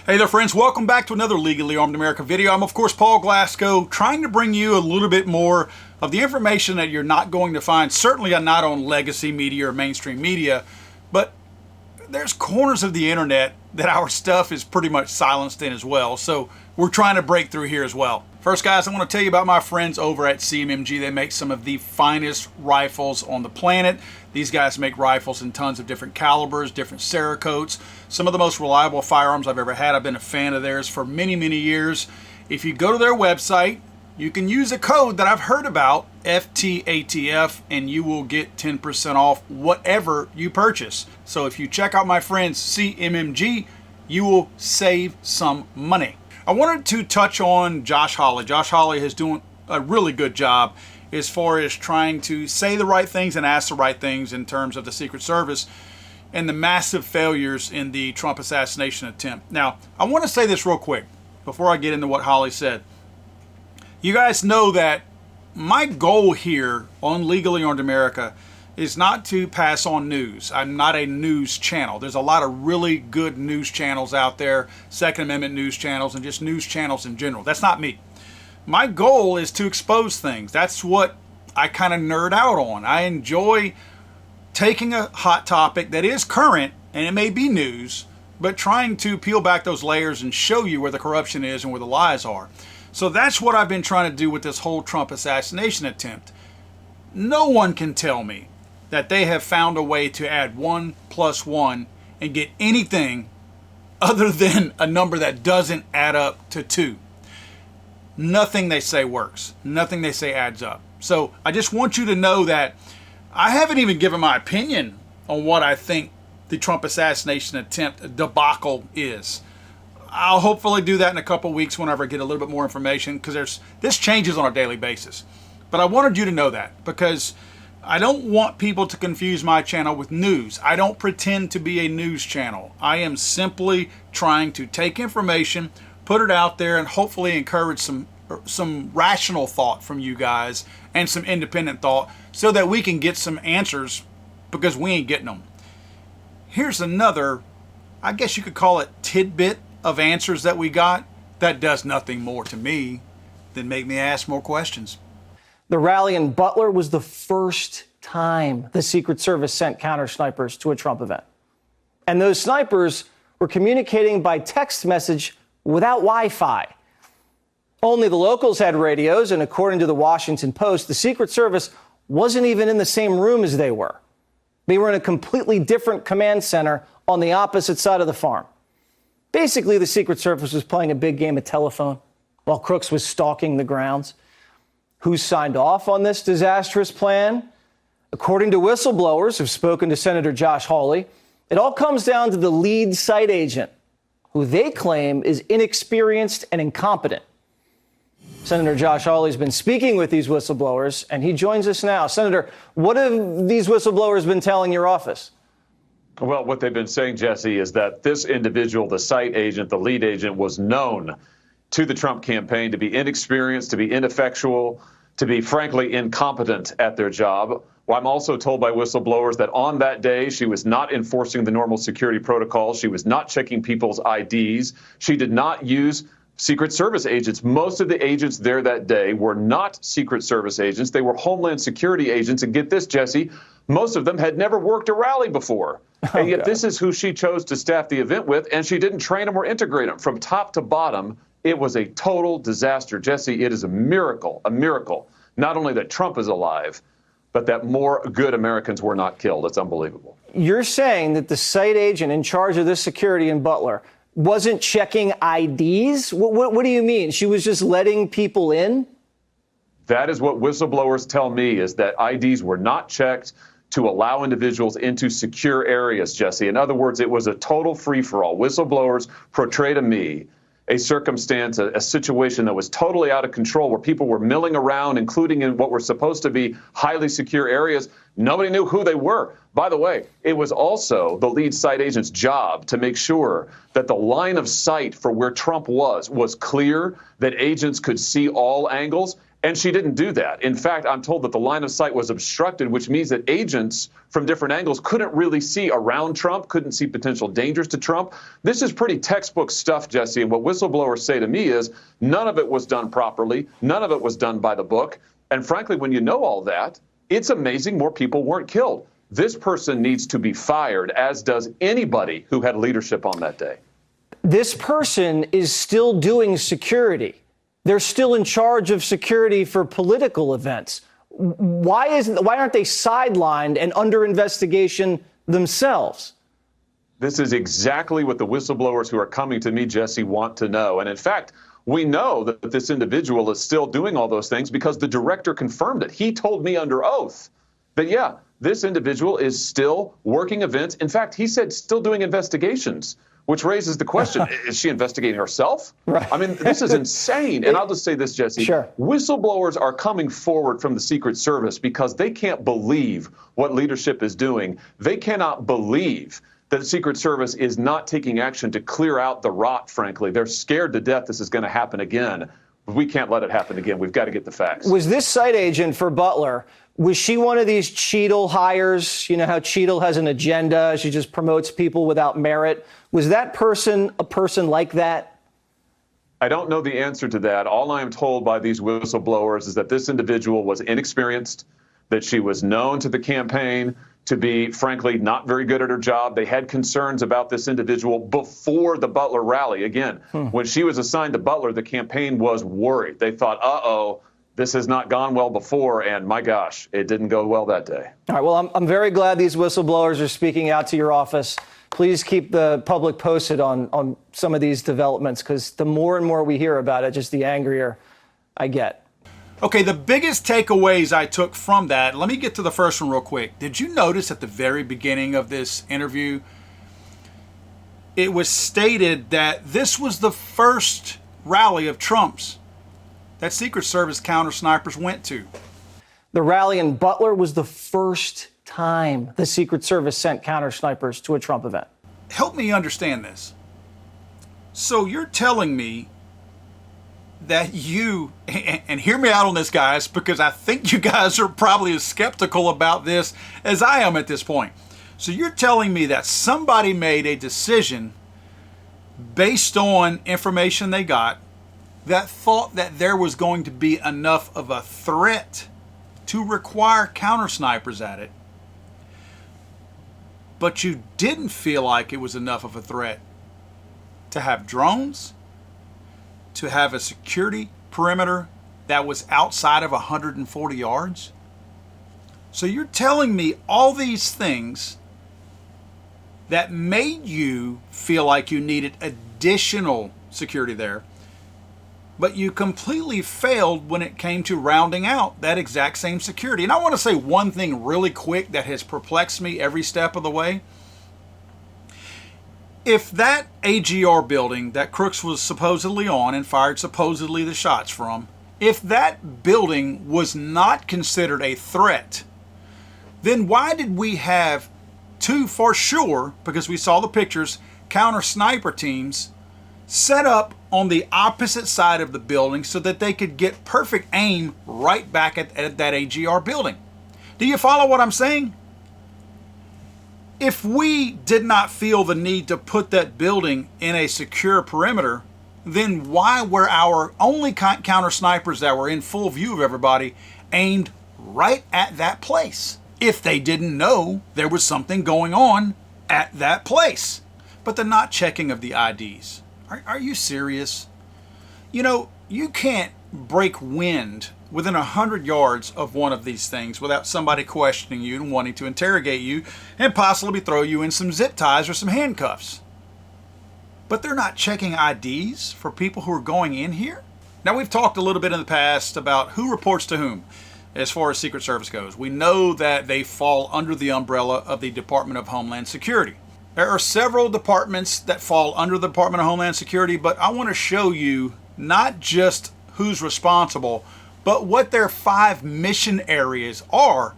Hey there, friends. Welcome back to another Legally Armed America video. I'm, of course, Paul Glasgow, trying to bring you a little bit more of the information that you're not going to find, certainly not on legacy media or mainstream media, but there's corners of the internet that our stuff is pretty much silenced in as well. So we're trying to break through here as well. First, guys, I want to tell you about my friends over at CMMG. They make some of the finest rifles on the planet. These guys make rifles in tons of different calibers, different Cerakotes, some of the most reliable firearms I've ever had. I've been a fan of theirs for many, many years. If you go to their website, you can use a code that I've heard about, FTATF, and you will get 10% off whatever you purchase. So if you check out my friends CMMG, you will save some money. I wanted to touch on Josh Hawley. Josh Hawley is doing a really good job as far as trying to say the right things and ask the right things in terms of the Secret Service and the massive failures in the Trump assassination attempt. Now, I want to say this real quick before I get into what Hawley said. You guys know that my goal here on Legally Armed America is not to pass on news. I'm not a news channel. There's a lot of really good news channels out there, Second Amendment news channels, and just news channels in general. That's not me. My goal is to expose things. That's what I kind of nerd out on. I enjoy taking a hot topic that is current, and it may be news, but trying to peel back those layers and show you where the corruption is and where the lies are. So that's what I've been trying to do with this whole Trump assassination attempt. No one can tell me that they have found a way to add 1 + 1 and get anything other than a number that doesn't add up to 2. Nothing they say works. Nothing they say adds up. So I just want you to know that I haven't even given my opinion on what I think the Trump assassination attempt debacle is. I'll hopefully do that in a couple weeks whenever I get a little bit more information, because this changes on a daily basis. But I wanted you to know that because I don't want people to confuse my channel with news. I don't pretend to be a news channel. I am simply trying to take information, put it out there, and hopefully encourage some rational thought from you guys and some independent thought so that we can get some answers, because we ain't getting them. Here's another, I guess you could call it tidbit of answers that we got that does nothing more to me than make me ask more questions. The rally in Butler was the first time the Secret Service sent counter snipers to a Trump event. And those snipers were communicating by text message without Wi-Fi. Only the locals had radios, and according to the Washington Post, the Secret Service wasn't even in the same room as they were. They were in a completely different command center on the opposite side of the farm. Basically, the Secret Service was playing a big game of telephone while Crooks was stalking the grounds. Who signed off on this disastrous plan? According to whistleblowers who've spoken to Senator Josh Hawley, it all comes down to the lead site agent, who they claim is inexperienced and incompetent. Senator Josh Hawley's been speaking with these whistleblowers, and he joins us now. Senator, what have these whistleblowers been telling your office? Well, what they've been saying, Jesse, is that this individual, the site agent, the lead agent, was known to the Trump campaign to be inexperienced, to be ineffectual, to be, frankly, incompetent at their job. Well, I'm also told by whistleblowers that on that day, she was not enforcing the normal security protocols. She was not checking people's IDs. She did not use Secret Service agents. Most of the agents there that day were not Secret Service agents. They were Homeland Security agents. And get this, Jesse, most of them had never worked a rally before. And yet this is who she chose to staff the event with, and she didn't train them or integrate them. From top to bottom, it was a total disaster. Jesse, it is a miracle, not only that Trump is alive, but that more good Americans were not killed. It's unbelievable. You're saying that the site agent in charge of this security in Butler wasn't checking IDs? What do you mean? She was just letting people in? That is what whistleblowers tell me, is that IDs were not checked to allow individuals into secure areas, Jesse. In other words, it was a total free-for-all. Whistleblowers portray to me a circumstance, a situation that was totally out of control, where people were milling around, including in what were supposed to be highly secure areas. Nobody knew who they were. By the way, it was also the lead site agent's job to make sure that the line of sight for where Trump was clear, that agents could see all angles. And she didn't do that. In fact, I'm told that the line of sight was obstructed, which means that agents from different angles couldn't really see around Trump, couldn't see potential dangers to Trump. This is pretty textbook stuff, Jesse. And what whistleblowers say to me is none of it was done properly. None of it was done by the book. And frankly, when you know all that, it's amazing more people weren't killed. This person needs to be fired, as does anybody who had leadership on that day. This person is still doing security. They're still in charge of security for political events. Why aren't they sidelined and under investigation themselves? This is exactly what the whistleblowers who are coming to me, Jesse, want to know. And in fact, we know that this individual is still doing all those things because the director confirmed it. He told me under oath that, yeah, this individual is still working events. In fact, he said still doing investigations, which raises the question, is she investigating herself? Right. I mean, this is insane. And I'll just say this, Jesse. Sure. Whistleblowers are coming forward from the Secret Service because they can't believe what leadership is doing. They cannot believe that the Secret Service is not taking action to clear out the rot, frankly. They're scared to death this is going to happen again. We can't let it happen again. We've got to get the facts. Was this site agent for Butler, was she one of these Cheadle hires? You know how Cheadle has an agenda. She just promotes people without merit. Was that person a person like that? I don't know the answer to that. All I am told by these whistleblowers is that this individual was inexperienced, that she was known to the campaign to be, frankly, not very good at her job. They had concerns about this individual before the Butler rally. Again, when she was assigned to Butler, the campaign was worried. They thought, uh-oh, this has not gone well before, and my gosh, it didn't go well that day. All right, well, I'm very glad these whistleblowers are speaking out to your office. Please keep the public posted on some of these developments, because the more and more we hear about it, just the angrier I get. Okay, the biggest takeaways I took from that, let me get to the first one real quick. Did you notice at the very beginning of this interview, it was stated that this was the first rally of Trump's that Secret Service counter snipers went to. The rally in Butler was the first time the Secret Service sent counter snipers to a Trump event. Help me understand this. So you're telling me that you, and hear me out on this, guys, because I think you guys are probably as skeptical about this as I am at this point. So you're telling me that somebody made a decision based on information they got that thought that there was going to be enough of a threat to require counter snipers at it, but you didn't feel like it was enough of a threat to have drones, to have a security perimeter that was outside of 140 yards? So you're telling me all these things that made you feel like you needed additional security there, but you completely failed when it came to rounding out that exact same security. And I want to say one thing really quick that has perplexed me every step of the way. If that AGR building that Crooks was supposedly on and fired supposedly the shots from, if that building was not considered a threat, then why did we have two, for sure, because we saw the pictures, counter sniper teams set up on the opposite side of the building so that they could get perfect aim right back at that AGR building? Do you follow what I'm saying? If we did not feel the need to put that building in a secure perimeter, then why were our only counter snipers that were in full view of everybody aimed right at that place if they didn't know there was something going on at that place? But the not checking of the IDs. Are you serious? You know, you can't break wind within 100 yards of one of these things without somebody questioning you and wanting to interrogate you and possibly throw you in some zip ties or some handcuffs. But they're not checking IDs for people who are going in here? Now, we've talked a little bit in the past about who reports to whom as far as Secret Service goes. We know that they fall under the umbrella of the Department of Homeland Security. There are several departments that fall under the Department of Homeland Security, but I want to show you not just who's responsible, but what their 5 mission areas are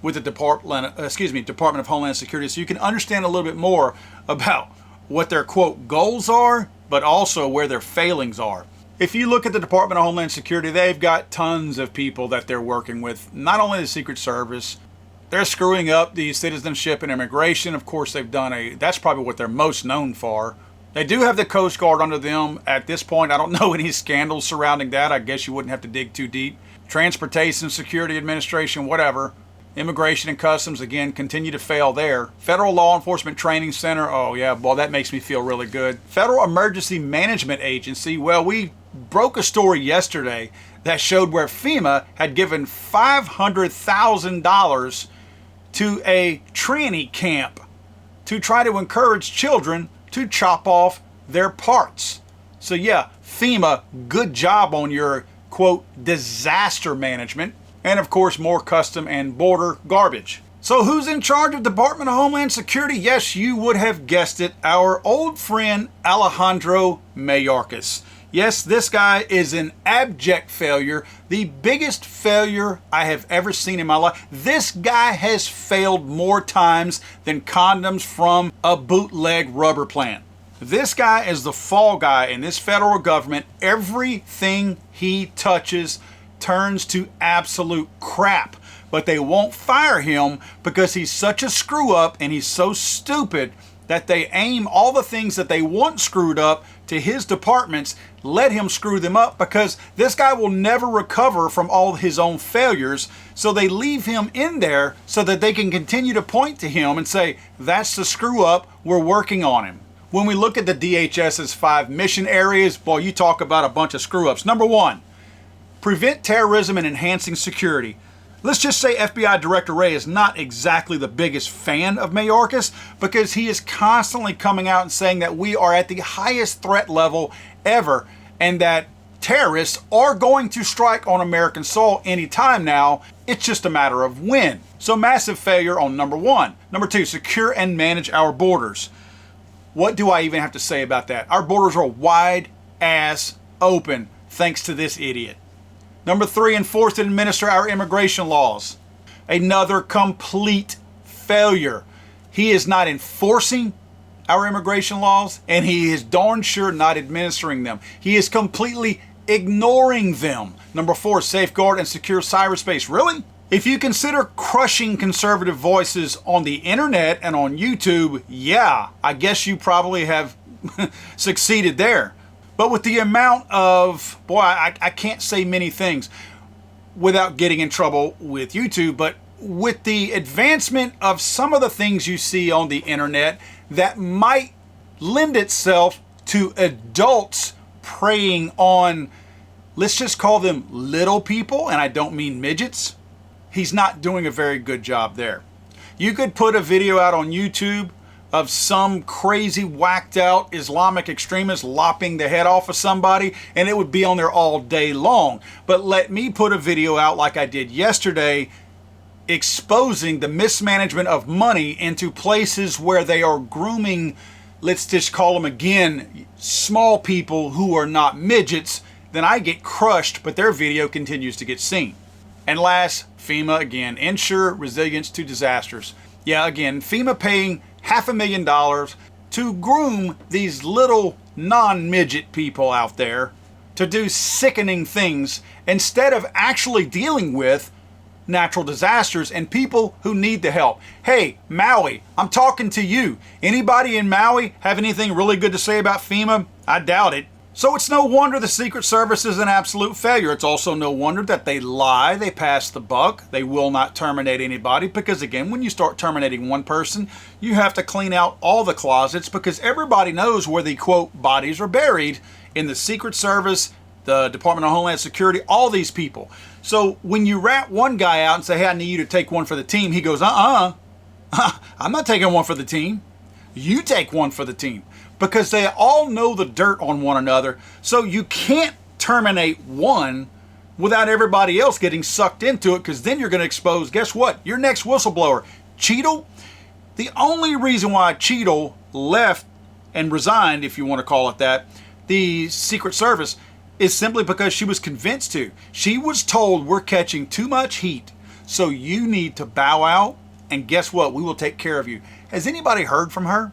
with the Department of Homeland Security, so you can understand a little bit more about what their, quote, goals are, but also where their failings are. If you look at the Department of Homeland Security, they've got tons of people that they're working with. Not only the Secret Service, they're screwing up the citizenship and immigration. Of course, that's probably what they're most known for. They do have the Coast Guard under them at this point. I don't know any scandals surrounding that. I guess you wouldn't have to dig too deep. Transportation Security Administration, whatever. Immigration and Customs, again, continue to fail there. Federal Law Enforcement Training Center, oh yeah, boy, that makes me feel really good. Federal Emergency Management Agency, well, we broke a story yesterday that showed where FEMA had given $500,000 to a tranny camp to try to encourage children to chop off their parts. So yeah, FEMA, good job on your, quote, disaster management. And of course, more custom and border garbage. So who's in charge of Department of Homeland Security? Yes, you would have guessed it, our old friend Alejandro Mayorkas. Yes, this guy is an abject failure, the biggest failure I have ever seen in my life. This guy has failed more times than condoms from a bootleg rubber plant. This guy is the fall guy in this federal government. Everything he touches turns to absolute crap. But they won't fire him because he's such a screw up and he's so stupid that they aim all the things that they want screwed up to his departments, let him screw them up, because this guy will never recover from all his own failures. So they leave him in there so that they can continue to point to him and say, that's the screw up, we're working on him. When we look at the DHS's 5 mission areas, boy, you talk about a bunch of screw ups. Number 1, prevent terrorism and enhancing security. Let's just say FBI Director Wray is not exactly the biggest fan of Mayorkas, because he is constantly coming out and saying that we are at the highest threat level ever and that terrorists are going to strike on American soil anytime now. It's just a matter of when. So massive failure on number 1. Number 2, secure and manage our borders. What do I even have to say about that? Our borders are wide ass open thanks to this idiot. Number 3, enforce and administer our immigration laws. Another complete failure. He is not enforcing our immigration laws, and he is darn sure not administering them. He is completely ignoring them. Number 4, safeguard and secure cyberspace. Really? If you consider crushing conservative voices on the internet and on YouTube, yeah, I guess you probably have succeeded there. But with the amount of, boy, I can't say many things without getting in trouble with YouTube, but with the advancement of some of the things you see on the internet that might lend itself to adults preying on, let's just call them little people, and I don't mean midgets, he's not doing a very good job there. You could put a video out on YouTube of some crazy whacked out Islamic extremist lopping the head off of somebody, and it would be on there all day long. But let me put a video out like I did yesterday, exposing the mismanagement of money into places where they are grooming, let's just call them again, small people who are not midgets. Then I get crushed, but their video continues to get seen. And last, FEMA again, ensure resilience to disasters. Yeah, again, FEMA paying $500,000 to groom these little non-midget people out there to do sickening things instead of actually dealing with natural disasters and people who need the help. Hey, Maui, I'm talking to you. Anybody in Maui have anything really good to say about FEMA? I doubt it. So it's no wonder the Secret Service is an absolute failure. It's also no wonder that they lie, they pass the buck, they will not terminate anybody, because again, when you start terminating one person, you have to clean out all the closets, because everybody knows where the, quote, bodies are buried in the Secret Service, the Department of Homeland Security, all these people. So when you rat one guy out and say, hey, I need you to take one for the team, he goes, I'm not taking one for the team. You take one for the team. Because they all know the dirt on one another, so you can't terminate one without everybody else getting sucked into it, because then you're going to expose, guess what, your next whistleblower. Cheadle, the only reason why Cheadle left and resigned, if you want to call it that, the Secret Service, is simply because she was convinced to. She was told, we're catching too much heat, so you need to bow out, and guess what, we will take care of you. Has anybody heard from her?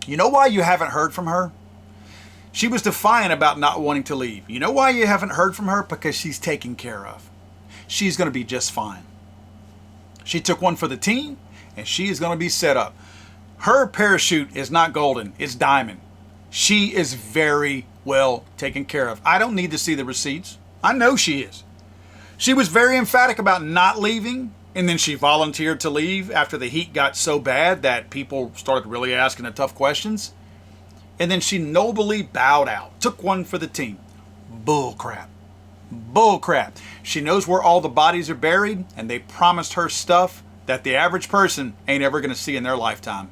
You know why you haven't heard from her? She was defiant about not wanting to leave. You know why you haven't heard from her? Because she's taken care of. She's going to be just fine. She took one for the team, and she is going to be set up. Her parachute is not golden, it's diamond. She is very well taken care of. I don't need to see the receipts. I know she is. She was very emphatic about not leaving, and then she volunteered to leave after the heat got so bad that people started really asking the tough questions. And then she nobly bowed out, took one for the team. Bull crap. Bull crap. She knows where all the bodies are buried, and they promised her stuff that the average person ain't ever going to see in their lifetime.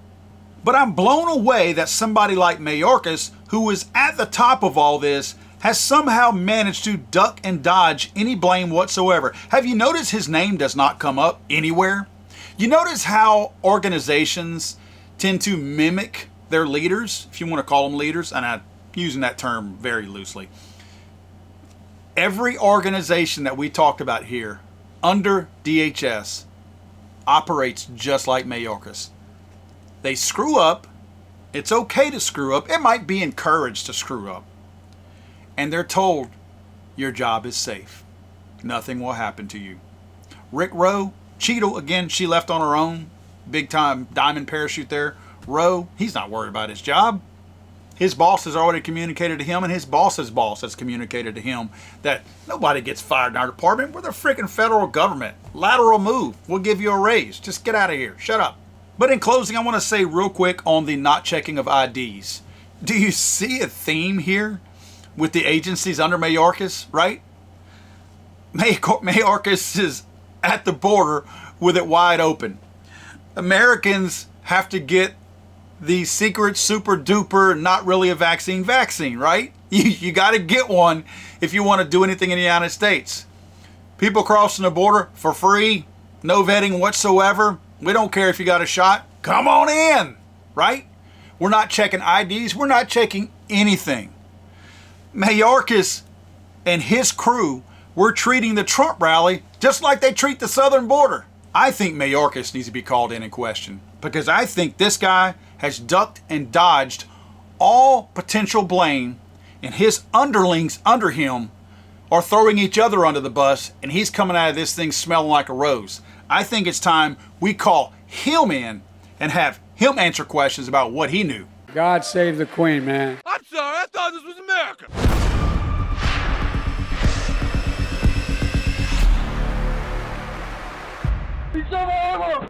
But I'm blown away that somebody like Mayorkas, who was at the top of all this, has somehow managed to duck and dodge any blame whatsoever. Have you noticed his name does not come up anywhere? You notice how organizations tend to mimic their leaders, if you want to call them leaders, and I'm using that term very loosely. Every organization that we talked about here under DHS operates just like Mayorkas. They screw up. It's okay to screw up. It might be encouraged to screw up. And they're told, your job is safe. Nothing will happen to you. Rick Rowe, Cheadle, again, she left on her own. Big time diamond parachute there. Rowe, he's not worried about his job. His boss has already communicated to him, and his boss's boss has communicated to him that nobody gets fired in our department. We're the freaking federal government. Lateral move. We'll give you a raise. Just get out of here. Shut up. But in closing, I want to say real quick on the not checking of IDs. Do you see a theme here with the agencies under Mayorkas, right? Mayorkas is at the border with it wide open. Americans have to get the secret super duper not really a vaccine, right? You got to get one if you want to do anything in the United States. People crossing the border for free, no vetting whatsoever. We don't care if you got a shot. Come on in, right? We're not checking IDs. We're not checking anything. Mayorkas and his crew were treating the Trump rally just like they treat the southern border. I think Mayorkas needs to be called in and questioned, because I think this guy has ducked and dodged all potential blame, and his underlings under him are throwing each other under the bus, and he's coming out of this thing smelling like a rose. I think it's time we call him in and have him answer questions about what he knew. God save the Queen, man. I'm sorry, I thought this was America. He's over.